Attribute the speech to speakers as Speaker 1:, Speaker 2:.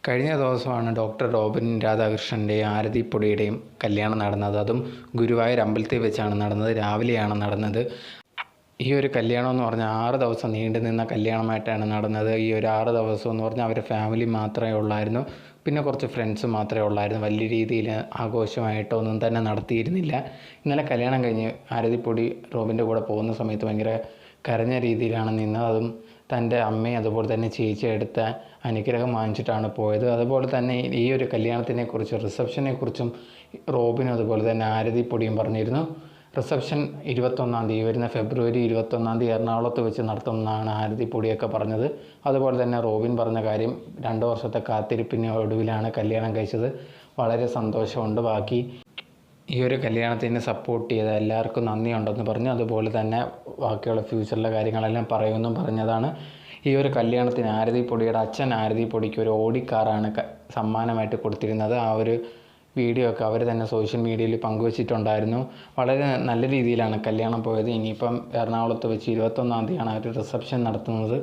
Speaker 1: കഴിഞ്ഞ ദിവസമാണ് doctor Robin രാധാകൃഷ്ണൻ്റെയും ആരതിപ്പൊടിയുടെയും കല്യാണം നടന്നത്. അതും ഗുരുവായൂർ അമ്പലത്തിൽ വെച്ചാണ് നടന്നത്. രാവിലെയാണ് നടന്നത്. ഈ ഒരു കല്യാണം എന്ന് പറഞ്ഞാൽ 6 ദിവസം നീണ്ടു നിന്ന കല്യാണമായിട്ടാണ് നടന്നത്. ഈ ഒരു 6 ദിവസം എന്ന് പറഞ്ഞാൽ അവരുടെ ഫാമിലി മാത്രമേ ഉള്ളായിരുന്നു. പിന്നെ കുറച്ച് ഫ്രണ്ട്സ് മാത്രമേ ഉള്ളായിരുന്നു. വലിയ രീതിയിൽ ആഘോഷമായിട്ടൊന്നും തന്നെ നടത്തിയിരുന്നില്ല. ഇന്നലെ കല്യാണം കഴിഞ്ഞ് ആരതിപ്പൊടി റോബിൻ്റെ കൂടെ പോകുന്ന സമയത്ത് ഭയങ്കര കരഞ്ഞ രീതിയിലാണ് നിന്നത്. അതും തൻ്റെ അമ്മയും അതുപോലെ തന്നെ ചേച്ചി എടുത്ത അനുഗ്രഹം വാങ്ങിച്ചിട്ടാണ് പോയത്. അതുപോലെ തന്നെ ഈ ഒരു കല്യാണത്തിനെക്കുറിച്ചും റിസപ്ഷനെക്കുറിച്ചും റോബിനും അതുപോലെ തന്നെ ആരതിപ്പൊടിയും പറഞ്ഞിരുന്നു. റിസപ്ഷൻ 21-ാം തീയതി, വരുന്ന ഫെബ്രുവരി 21-ാം തീയതി എറണാകുളത്ത് വെച്ച് നടത്തുമെന്നാണ് ആരതിപ്പൊടിയൊക്കെ പറഞ്ഞത്. അതുപോലെ തന്നെ റോബിൻ പറഞ്ഞ കാര്യം 2 വർഷത്തെ കാത്തിരിപ്പിന് ഒടുവിലാണ് കല്യാണം കഴിച്ചത്. വളരെ സന്തോഷമുണ്ട്. ബാക്കി ഈ ഒരു കല്യാണത്തിന് സപ്പോർട്ട് ചെയ്ത എല്ലാവർക്കും നന്ദിയുണ്ടെന്ന് പറഞ്ഞു. അതുപോലെ തന്നെ ബാക്കിയുള്ള ഫ്യൂച്ചറിലെ കാര്യങ്ങളെല്ലാം പറയുമെന്നും പറഞ്ഞതാണ്. ഈ ഒരു കല്യാണത്തിന് ആരതിപ്പൊടിയുടെ അച്ഛൻ ആരതിപ്പൊടിക്ക് ഒരു ഓടി കാറാണ് സമ്മാനമായിട്ട് കൊടുത്തിരുന്നത്. ആ ഒരു വീഡിയോ ഒക്കെ അവർ തന്നെ സോഷ്യൽ മീഡിയയിൽ പങ്കുവച്ചിട്ടുണ്ടായിരുന്നു. വളരെ നല്ല രീതിയിലാണ് കല്യാണം പോയത്. ഇനിയിപ്പം എറണാകുളത്ത് വെച്ച് 21-ാം തീയതിയാണ് അവർ റിസപ്ഷൻ നടത്തുന്നത്.